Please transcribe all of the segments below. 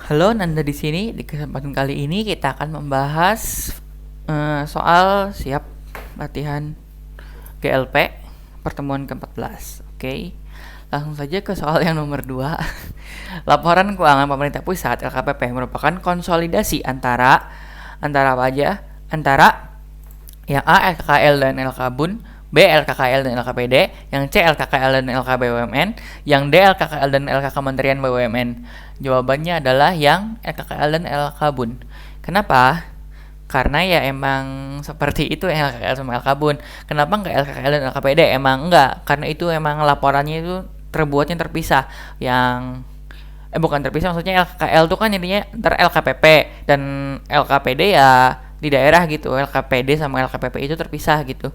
Halo, Nanda di sini. Di kesempatan kali ini kita akan membahas soal siap latihan GLP pertemuan ke-14. Oke. Langsung saja ke soal yang nomor 2. Laporan keuangan pemerintah pusat LKPP merupakan konsolidasi antara apa aja? Antara yang A LKKL dan LKBUN, B LKKL dan LKPD, yang C LKKL dan LK BUMN, yang D LKKL dan LK Kementerian BUMN. Jawabannya adalah yang LKKL dan LKBUN. Kenapa? Karena ya emang seperti itu LKKL sama LKBUN. Kenapa nggak LKKL dan LKPD? Emang enggak, karena itu emang laporannya itu terbuatnya terpisah. Yang bukan terpisah, maksudnya LKKL itu kan jadinya ntar LKPP dan LKPD ya di daerah gitu. LKPD sama LKPP itu terpisah gitu.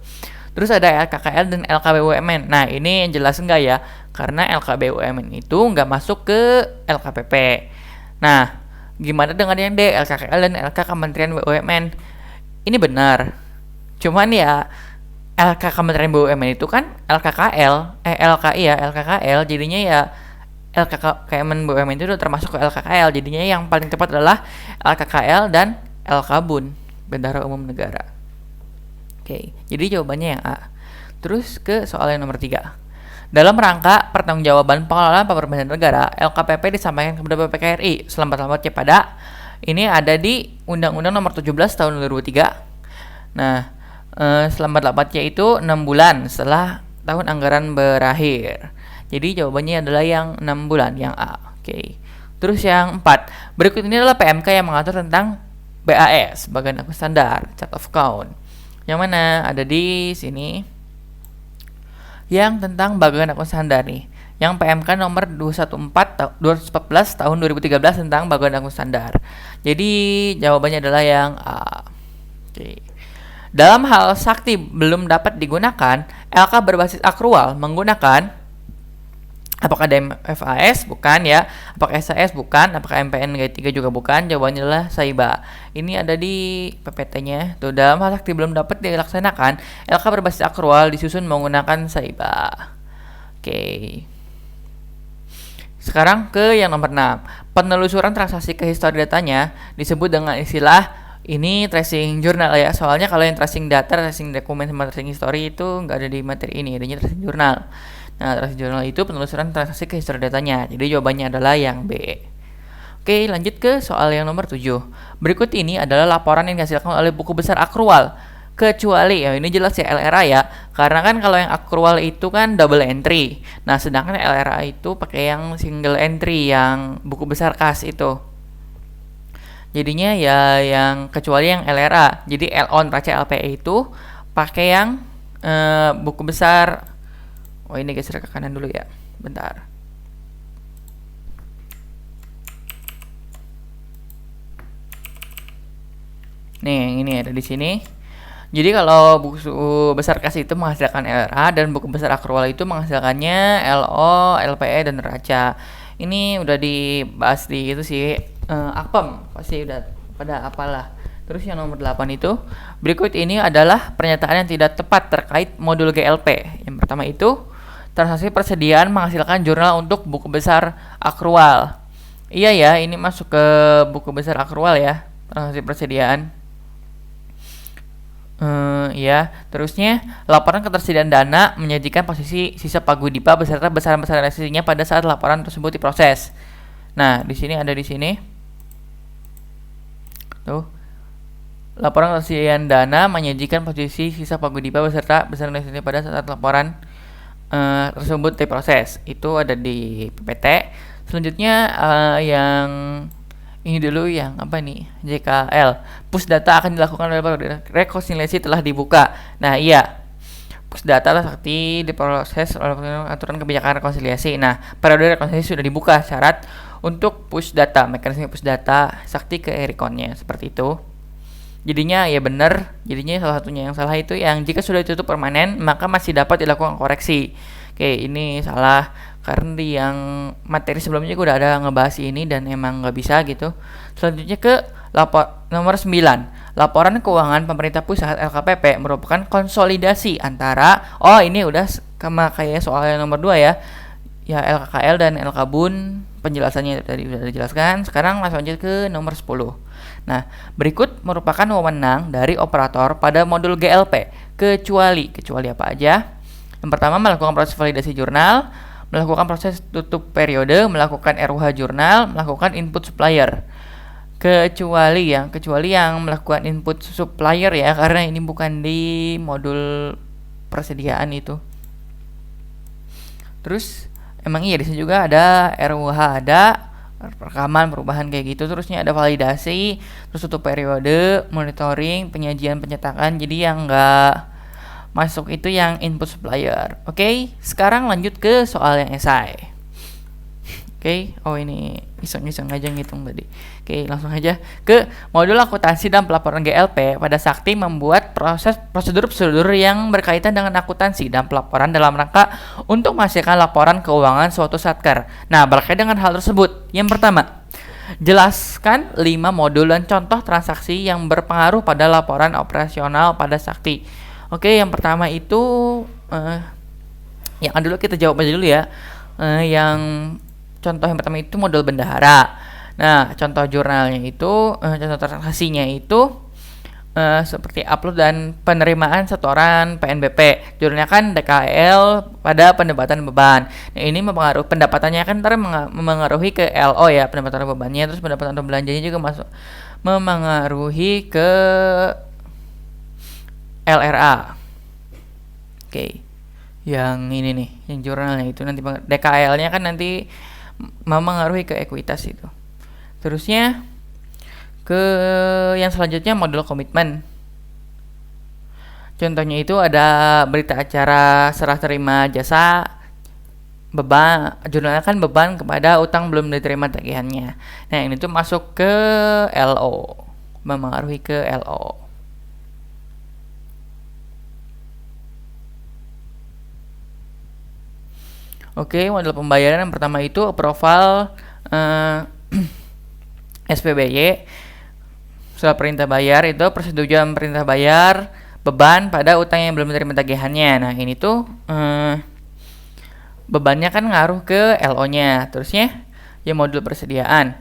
Terus ada LKKL dan LKBUMN. Nah, ini yang jelas enggak ya? Karena LKBUMN itu enggak masuk ke LKPP. Nah, gimana dengan yang D, LKKL dan LK Kementerian BUMN? Ini benar. Cuman ya LK Kementerian BUMN itu kan LKKL jadinya ya LKKMN BUMN itu udah termasuk ke LKKL, jadinya yang paling tepat adalah LKKL dan LKBUN, Bendahara Umum Negara. Oke, jadi jawabannya yang A. Terus ke soal yang nomor 3. Dalam rangka pertanggungjawaban pengelolaan pemerintahan negara, LKPP disampaikan kepada BPKRI selambat-lambatnya pada ini ada di Undang-Undang Nomor 17 Tahun 2003. Nah, selambat-lambatnya itu 6 bulan setelah tahun anggaran berakhir. Jadi jawabannya adalah yang 6 bulan, yang A. Oke. Terus yang 4. Berikut ini adalah PMK yang mengatur tentang BAS, Bagian Aku Standar, Chart of Account. Yang mana ada di sini yang tentang bagian akun standar nih, yang PMK nomor 214 tahun 2013 tentang bagian akun standar. Jadi jawabannya adalah yang A. Oke. Dalam hal sakti belum dapat digunakan, LK berbasis akrual menggunakan apakah DMFAS? Bukan ya. Apakah SAS? Bukan. Apakah MPN G3 juga bukan? Jawabannya adalah SAIBA. Ini ada di PPT-nya. Tuh, dalam hal sakti belum dapat dilaksanakan, LK berbasis akrual disusun menggunakan SAIBA. Oke. Sekarang ke yang nomor 6. Penelusuran transaksi ke histori datanya disebut dengan istilah ini tracing jurnal ya. Soalnya kalau yang tracing data, tracing dokumen sama tracing history itu nggak ada di materi ini, adanya tracing jurnal. Nah, tracing jurnal itu penelusuran transaksi ke histori datanya. Jadi jawabannya adalah yang B. Oke, lanjut ke soal yang nomor 7. Berikut ini adalah laporan yang dihasilkan oleh buku besar akrual. Kecuali, ya ini jelas ya LRA ya. Karena kan kalau yang akrual itu kan double entry. Nah, sedangkan LRA itu pakai yang single entry, yang buku besar kas itu. Jadinya ya yang kecuali yang LRA. Jadi L-on Raca LPE itu pakai yang buku besar. Oh, ini geser ke kanan dulu ya. Bentar. Nih, yang ini ada di sini. Jadi kalau buku besar kas itu menghasilkan LRA dan buku besar akrual itu menghasilkannya LO, LPE dan Raca. Ini udah dibahas di itu sih Akpem, pasti udah pada apalah. Terus yang nomor 8 itu, berikut ini adalah pernyataan yang tidak tepat terkait modul GLP. Yang pertama itu, transaksi persediaan menghasilkan jurnal untuk buku besar akrual. Iya ya, ini masuk ke buku besar akrual ya, transaksi persediaan. Ya, terusnya laporan ketersediaan dana menyajikan posisi sisa Pagudipa beserta besaran-besaran realisasinya pada saat laporan tersebut diproses. Nah, di sini ada di sini. Tuh. Laporan ketersediaan dana menyajikan posisi sisa Pagudipa beserta besaran realisasinya pada saat laporan tersebut diproses. Itu ada di PPT. Selanjutnya yang ini dulu yang apa nih, JKL, push data akan dilakukan oleh rekonsiliasi telah dibuka. Nah iya, push data lah sakti diproses oleh aturan kebijakan rekonsiliasi. Nah, periode rekonsiliasi sudah dibuka syarat untuk push data, mekanisme push data sakti ke Erikonnya seperti itu. Jadinya ya benar, jadinya salah satunya yang salah itu yang jika sudah ditutup permanen maka masih dapat dilakukan koreksi. Oke, ini salah karena di yang materi sebelumnya gue udah ada ngebahas ini dan emang nggak bisa gitu. Selanjutnya ke nomor 9. Laporan keuangan pemerintah pusat LKPP merupakan konsolidasi antara ini udah sama kayak soal yang nomor 2 ya. ya LKKL dan LKBun penjelasannya tadi sudah dijelaskan. Sekarang langsung aja ke nomor 10. Nah, berikut merupakan wewenang dari operator pada modul GLP, kecuali apa aja? Yang pertama, melakukan proses validasi jurnal, melakukan proses tutup periode, melakukan RUH jurnal, melakukan input supplier. Kecuali yang melakukan input supplier ya, karena ini bukan di modul persediaan itu. Terus emang iya di sini juga ada RUH, ada rekaman perubahan kayak gitu. Terusnya ada validasi, terus tutup periode, monitoring, penyajian, pencetakan. Jadi yang enggak masuk itu yang input supplier. Oke, sekarang lanjut ke soal yang esai. Oke, oh ini iseng-iseng aja ngitung tadi. Oke, langsung aja ke modul akuntansi dan pelaporan GLP. Pada Sakti membuat prosedur-prosedur yang berkaitan dengan akuntansi dan pelaporan dalam rangka untuk menghasilkan laporan keuangan suatu satker. Nah, berkaitan dengan hal tersebut, yang pertama, jelaskan 5 modul dan contoh transaksi yang berpengaruh pada laporan operasional pada Sakti. Oke, yang pertama itu yang dulu kita jawab aja dulu ya. Contoh yang pertama itu modul bendahara. Nah, contoh jurnalnya itu, contoh transaksinya itu seperti upload dan penerimaan setoran PNBP. Jurnalnya kan DKL pada pendapatan beban. Nah, ini mempengaruhi pendapatannya kan ntar memengaruhi ke LO ya, pendapatan bebannya. Terus pendapatan belanjanya juga masuk memengaruhi ke LRA. Oke. Yang ini nih, yang jurnalnya itu nanti DKL-nya kan nanti memengaruhi ke ekuitas itu. Terusnya ke yang selanjutnya modul komitmen. Contohnya itu ada berita acara serah terima jasa, beban, jurnalnya kan beban kepada utang belum diterima tagihannya. Nah, ini tuh masuk ke LO, memengaruhi ke LO. Oke, model pembayaran yang pertama itu approval SPBY. Setelah perintah bayar itu persetujuan perintah bayar beban pada utang yang belum menerima tagihannya. Nah, ini tuh bebannya kan ngaruh ke LO-nya. Terusnya ya modul persediaan.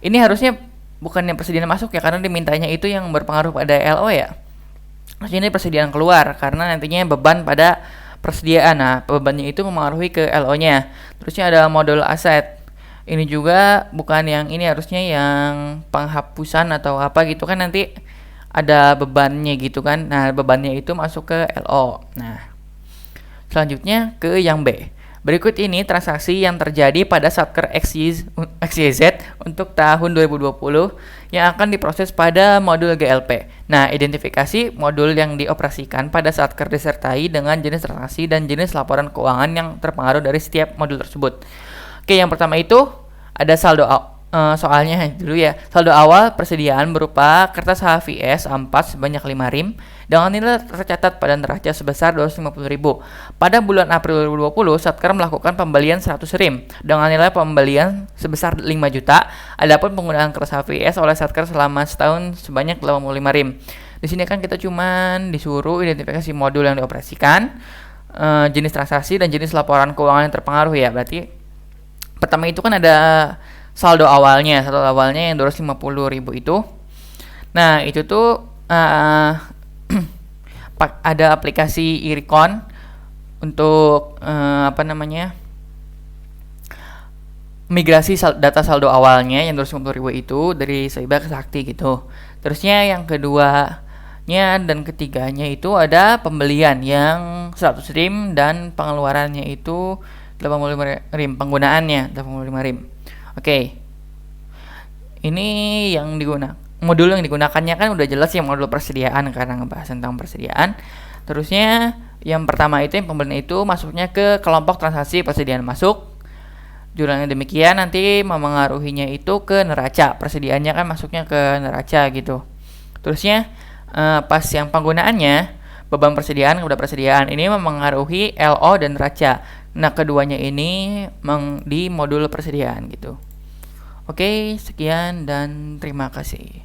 Ini harusnya bukan yang persediaan masuk ya, karena dimintanya itu yang berpengaruh pada LO ya. Maksudnya ini persediaan keluar karena nantinya beban pada persediaan. Nah, bebannya itu memengaruhi ke LO-nya. Terusnya ada modul aset. Ini juga bukan yang ini, harusnya yang penghapusan atau apa gitu kan, nanti ada bebannya gitu kan. Nah, bebannya itu masuk ke LO. Nah, selanjutnya ke yang B. Berikut ini transaksi yang terjadi pada Satker XYZ untuk tahun 2020 yang akan diproses pada modul GLP. Nah, identifikasi modul yang dioperasikan pada Satker disertai dengan jenis transaksi dan jenis laporan keuangan yang terpengaruh dari setiap modul tersebut. Oke, yang pertama itu ada saldo soalnya dulu ya. Saldo awal persediaan berupa kertas HVS A4 sebanyak 5 rim dengan nilai tercatat pada neraca sebesar 250.000. Pada bulan April 2020, Satker melakukan pembelian 100 rim dengan nilai pembelian sebesar 5 juta. Adapun penggunaan kertas HVS oleh Satker selama setahun sebanyak 85 rim. Di sini kan kita cuman disuruh identifikasi modul yang dioperasikan, jenis transaksi dan jenis laporan keuangan yang terpengaruh ya. Berarti pertama itu kan ada saldo awalnya yang 250.000 itu. Nah, itu tuh ada aplikasi Iricon untuk migrasi data saldo awalnya yang 250.000 itu dari Soiba ke Sakti gitu. Terusnya yang keduanya dan ketiganya itu ada pembelian yang 100 rim dan pengeluarannya itu 85 rim, penggunaannya 85 rim. Oke. Ini yang digunakan, modul yang digunakannya kan udah jelas ya, modul persediaan karena ngebahas tentang persediaan. Terusnya yang pertama itu yang pembelian itu masuknya ke kelompok transaksi persediaan masuk. Jurnalnya demikian, nanti memengaruhinya itu ke neraca. Persediaannya kan masuknya ke neraca gitu. Terusnya pas yang penggunaannya beban persediaan kepada persediaan ini memengaruhi LO dan neraca. Nah, keduanya ini di modul persediaan gitu. Oke, sekian dan terima kasih.